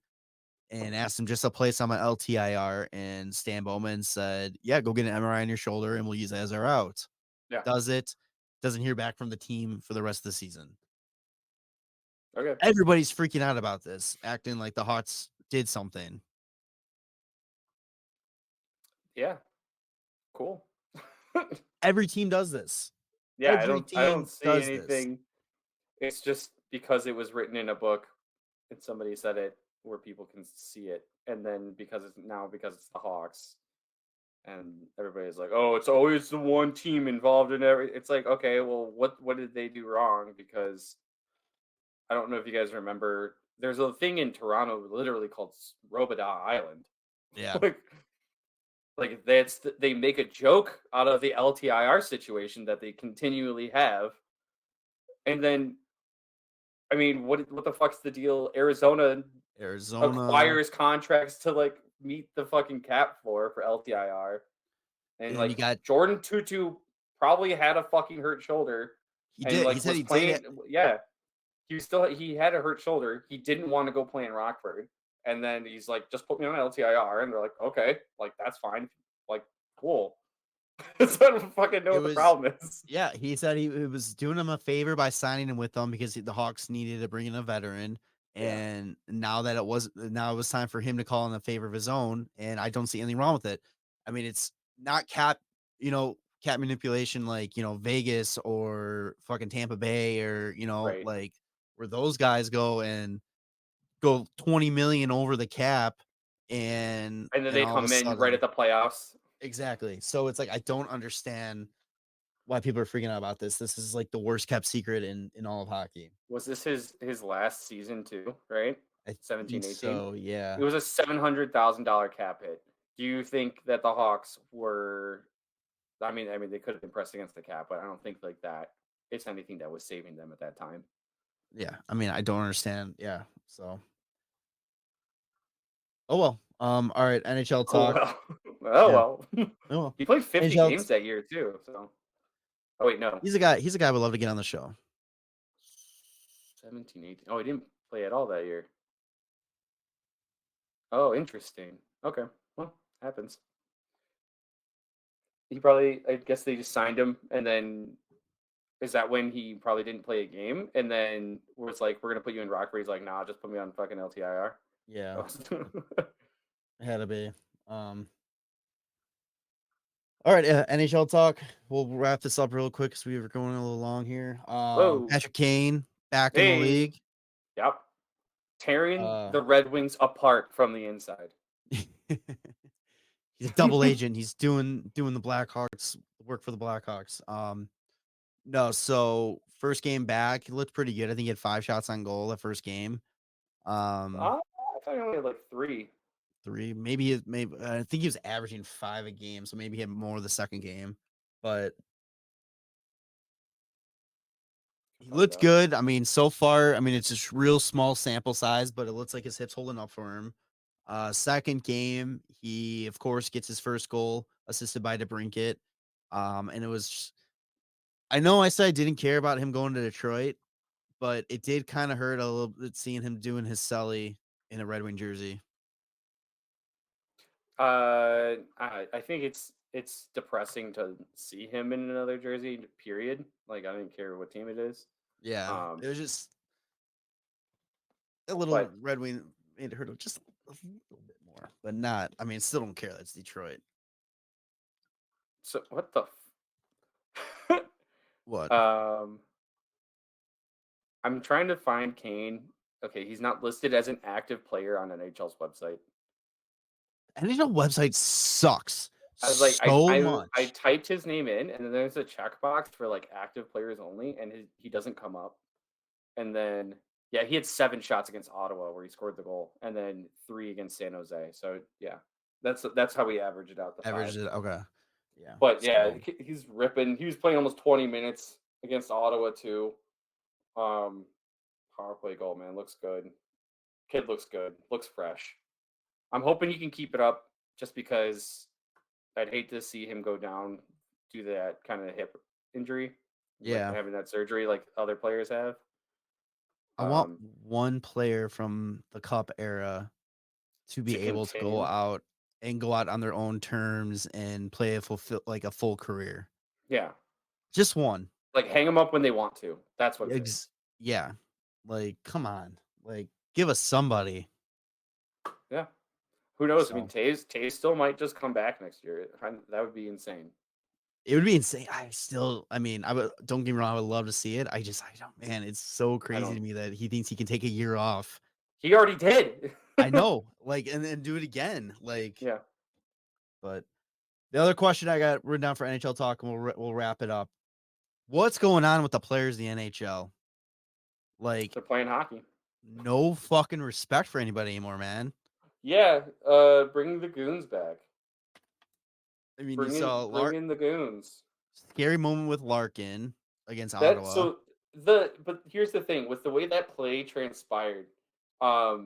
and asked him just a place on my LTIR. And Stan Bowman said, yeah, go get an MRI on your shoulder and we'll use it as our out. Yeah. Doesn't hear back from the team for the rest of the season. Okay. Everybody's freaking out about this, acting like the Hawks did something. Yeah. Cool. Every team does this. Yeah, I don't see anything. It's just because it was written in a book and somebody said it where people can see it. And then because it's the Hawks. And everybody's like, oh, it's always the one team involved in every. It's like, okay, well, what did they do wrong? Because I don't know if you guys remember, there's a thing in Toronto literally called Robida Island. Yeah. like they make a joke out of the LTIR situation that they continually have. And then, I mean, what the fuck's the deal? Arizona acquires contracts to like meet the fucking cap for LTIR. And like, you got Jordan Tutu probably had a fucking hurt shoulder. He did. Like, he said he playing, did. Yeah. He had a hurt shoulder. He didn't want to go play in Rockford. And then he's like, just put me on LTIR. And they're like, okay, like, that's fine. Like, cool. So I don't fucking know what the problem is. Yeah, he said he was doing him a favor by signing him with them because the Hawks needed to bring in a veteran. And now it was time for him to call in a favor of his own. And I don't see anything wrong with it. I mean, it's not cap manipulation like, Vegas or fucking Tampa Bay or, like where those guys go 20 million over the cap and then they come in right at the playoffs. Exactly. So it's like, I don't understand why people are freaking out about this. This is like the worst kept secret in all of hockey. Was this his last season too, right? I 17, think 18? so, yeah. It was a $700,000 cap hit. Do you think that the Hawks were? I mean, they could have been pressed against the cap, but I don't think like that. It's anything that was saving them at that time. Yeah, I mean, I don't understand. Yeah, so. Oh well. All right, NHL Oh talk. well. Oh Yeah. well. Oh well. He played 50 NHL. games that year too. So. Oh wait, no. He's a guy. He's a guy I would love to get on the show. 17, 18. Oh, he didn't play at all that year. Oh, interesting. Okay. Well, happens. He probably, I guess they just signed him, and then is that when he probably didn't play a game? And then where it's like, we're going to put you in Rockford. He's like, nah, just put me on fucking LTIR. Yeah, Oh. it had to be. All right, NHL talk. We'll wrap this up real quick because we were going a little long here. Whoa. Patrick Kane back in the Hey. league. Yep. Tearing the Red Wings apart from the inside. He's a double agent. He's doing the Blackhawks work for the Blackhawks. No, so first game back, he looked pretty good. I think he had 5 shots on goal that first game. I thought he only had like 3. 3, maybe I think he was averaging 5 a game, so maybe he had more the second game, but he looked good. I mean, so far, I mean, it's just real small sample size, but it looks like his hips holding up for him. Second game, he of course gets his first goal assisted by DeBrincat. And it was, I know I said I didn't care about him going to Detroit, but it did kind of hurt a little bit seeing him doing his celly in a Red Wing jersey. I think it's depressing to see him in another jersey. Period. Like I didn't care what team it is. Yeah, it was just a little but- Red Wing made it hurt just a little bit more, but not. I mean, still don't care. That's Detroit. So what the? What? I'm trying to find Kane. Okay, he's not listed as an active player on NHL's website. NHL website sucks. I was like, so much. I typed his name in, and then there's a checkbox for like active players only, and he doesn't come up. And then yeah, he had 7 shots against Ottawa where he scored the goal, and then 3 against San Jose. So yeah, that's how we averaged it out. Averaged it, okay. Yeah, but yeah, he's ripping. He was playing almost 20 minutes against Ottawa too. Power play goal, man, looks good. Kid looks good, looks fresh. I'm hoping he can keep it up, just because I'd hate to see him go down due to that kind of hip injury. Yeah, like having that surgery like other players have. I want one player from the Cup era to be able to go out on their own terms and play a full career. Yeah, just one. Like hang them up when they want to. That's what it is. Yeah, like come on, like give us somebody. Yeah, who knows? I mean, Taves still might just come back next year. That would be insane. It would be insane. I mean, don't get me wrong, I would love to see it. I don't, man, it's so crazy to me that he thinks he can take a year off. He already did. I know, like, and then do it again. Like, yeah. But the other question I got written down for NHL talk, and we'll wrap it up. What's going on with the players in the NHL? Like, they're playing hockey. No fucking respect for anybody anymore, man. Yeah, bringing the goons back. I mean, you saw bring in the goons. Scary moment with Larkin against Ottawa. But here's the thing with the way that play transpired. I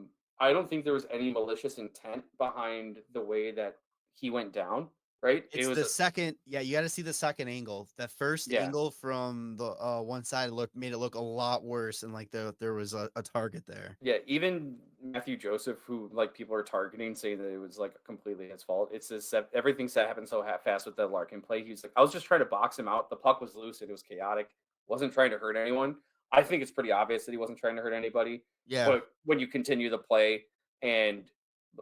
don't think there was any malicious intent behind the way that he went down. Right? It's the second. Yeah, you got to see the second angle. That first angle from the one side made it look a lot worse, and like there was a target there. Yeah, even Matthew Joseph, who like people are targeting, saying that it was like completely his fault. It's just everything happened so fast with the Larkin play. He was like, I was just trying to box him out. The puck was loose and it was chaotic. Wasn't trying to hurt anyone. I think it's pretty obvious that he wasn't trying to hurt anybody. Yeah. But when you continue the play and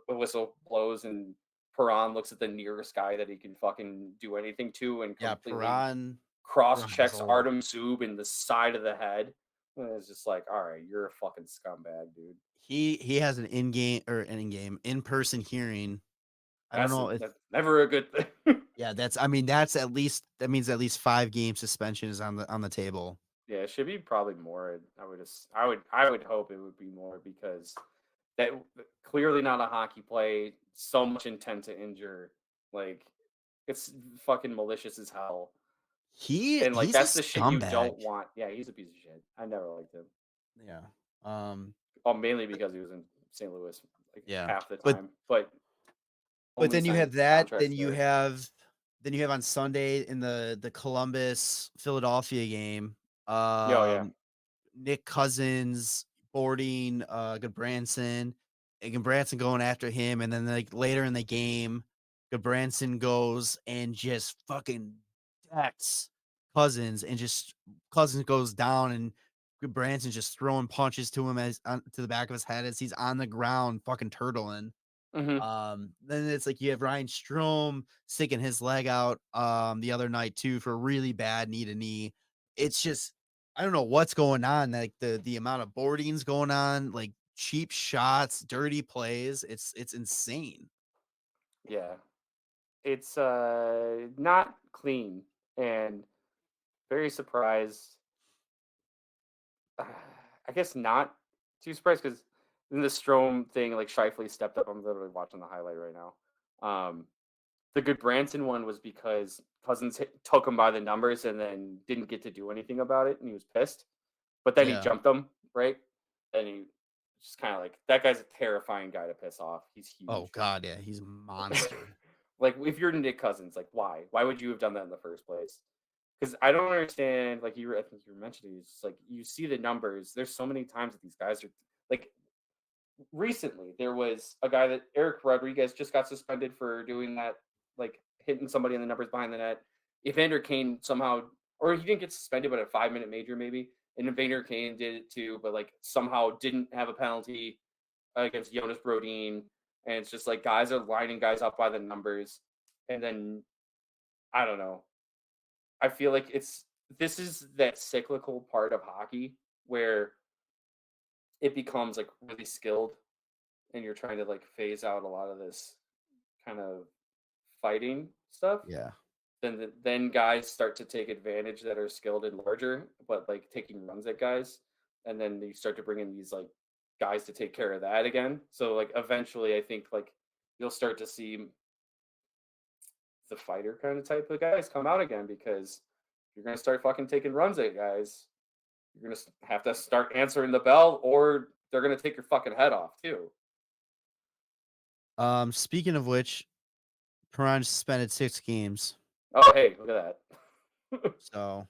the whistle blows and Perron looks at the nearest guy that he can fucking do anything to and completely cross-checks Artem Zub in the side of the head. And it's just like, all right, you're a fucking scumbag, dude. He has an in-person hearing I don't know if that's never a good thing. yeah, that means at least 5 game suspension is on the table. Yeah, it should be probably more. I would hope it would be more because that clearly not a hockey play. So much intent to injure, like it's fucking malicious as hell. And like He's a that's the shit you scumbag. don't want. Yeah, he's a piece of shit. I never liked him. Yeah. Well, mainly because he was in St. Louis like Yeah. half the time. But then you signed have that. contracts Then you have on Sunday in the Columbus Philadelphia game. yeah. Nick Cousins boarding Goodbranson, and Goodbranson going after him, and then like later in the game, Goodbranson goes and just fucking decks Cousins, and just Cousins goes down, and Goodbranson just throwing punches to him to the back of his head as he's on the ground fucking turtling. Then it's like you have Ryan Strome sticking his leg out the other night too for a really bad knee to knee. It's just I don't know what's going on. Like the amount of boardings going on, like cheap shots, dirty plays. It's insane. Yeah. It's not clean and very surprised. I guess not too surprised because in the Strome thing, like Shifley stepped up. I'm literally watching the highlight right now. The good Branson one was because Cousins took him by the numbers and then didn't get to do anything about it, and he was pissed. But then he jumped him, right? And he just kind of like that guy's a terrifying guy to piss off. He's huge. Oh god, yeah, he's a monster. Like if you're Nick Cousins, like why? Why would you have done that in the first place? Because I don't understand. Like I think you were mentioning, it's just like you see the numbers. There's so many times that these guys are like. Recently, there was a guy that Eric Rodriguez just got suspended for doing that, like hitting somebody in the numbers behind the net. Evander Kane somehow, or he didn't get suspended, but a 5-minute major maybe. And Evander Kane did it too, but like somehow didn't have a penalty against Jonas Brodin. And it's just like guys are lining guys up by the numbers. And then I don't know. I feel like this is that cyclical part of hockey where it becomes like really skilled and you're trying to like phase out a lot of this kind of fighting stuff. Yeah. Then guys start to take advantage that are skilled and larger, but like taking runs at guys. And then you start to bring in these like guys to take care of that again. So like eventually I think like you'll start to see the fighter kind of type of guys come out again because you're going to start fucking taking runs at guys. You're going to have to start answering the bell or they're going to take your fucking head off too. Speaking of which, Perron suspended 6 games. Oh, hey, look at that. So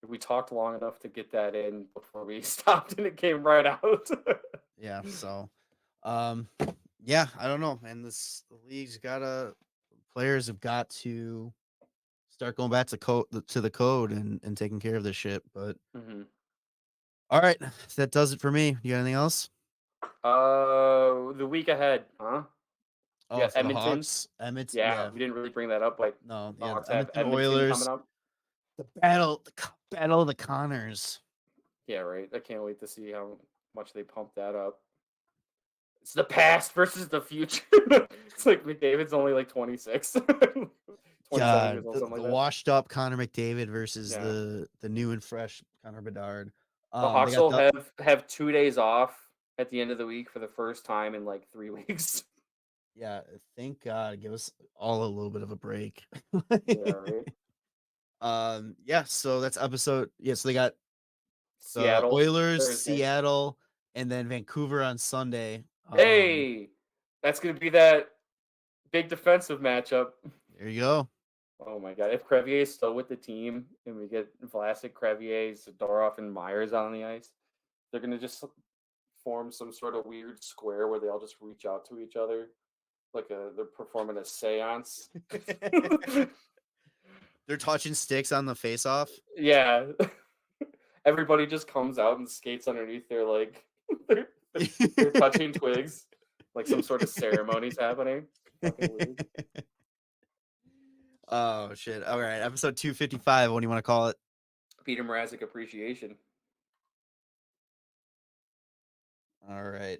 we talked long enough to get that in before we stopped and it came right out. yeah, so yeah, I don't know, man. The league's players have got to start going back to the code and taking care of this shit. But all right, that does it for me. You got anything else? The week ahead, huh? Oh, yeah, for Edmonton. The Hawks. Edmonton. Yeah, we didn't really bring that up. Like, no, the yeah, Hawks have Edmonton Edmonton Oilers coming up. The battle of the Connors. Yeah, right. I can't wait to see how much they pump that up. It's the past versus the future. It's like McDavid's only like 26. 27 years old, something like that. Washed up Connor McDavid versus the new and fresh Connor Bedard. The Hawks will have 2 days off at the end of the week for the first time in like 3 weeks. Yeah, thank God. Give us all a little bit of a break. Yeah, right. Yeah, so that's episode. Yeah, so they got Seattle, Oilers, Thursday. Seattle, and then Vancouver on Sunday. Hey, that's gonna be that big defensive matchup. There you go. Oh my God! If Crevier is still with the team and we get Vlasic, Crevier, Zadorov, and Myers on the ice, they're gonna just form some sort of weird square where they all just reach out to each other, like they're performing a séance. They're touching sticks on the face-off. Yeah, everybody just comes out and skates underneath their like they're touching twigs, like some sort of ceremony's happening. Fucking weird. Oh shit! All right, episode 255. What do you want to call it? Petr Mrazek appreciation. All right.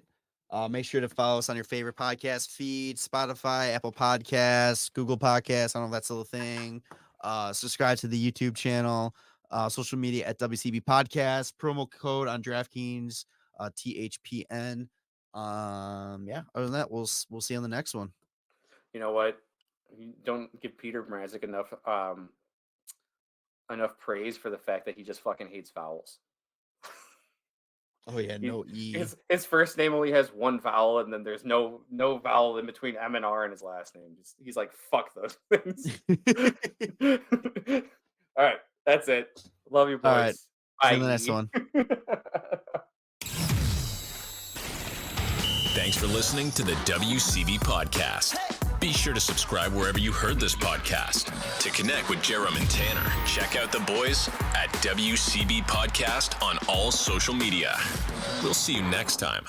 Make sure to follow us on your favorite podcast feed, Spotify, Apple Podcasts, Google Podcasts. I don't know if that's still a thing. Subscribe to the YouTube channel, social media at WCB Podcast, promo code on DraftKings, THPN. Yeah, other than that, we'll see you on the next one. You know what? You don't give Petr Mrazek enough praise for the fact that he just fucking hates vowels. Oh yeah, no E. His first name only has one vowel, and then there's no vowel in between M and R in his last name. He's like, fuck those things. All right, that's it. Love you, boys. All right, bye. See you on the next one. Thanks for listening to the WCB podcast. Be sure to subscribe wherever you heard this podcast. To connect with Jarom and Tanner, check out the boys at WCB Podcast on all social media. We'll see you next time.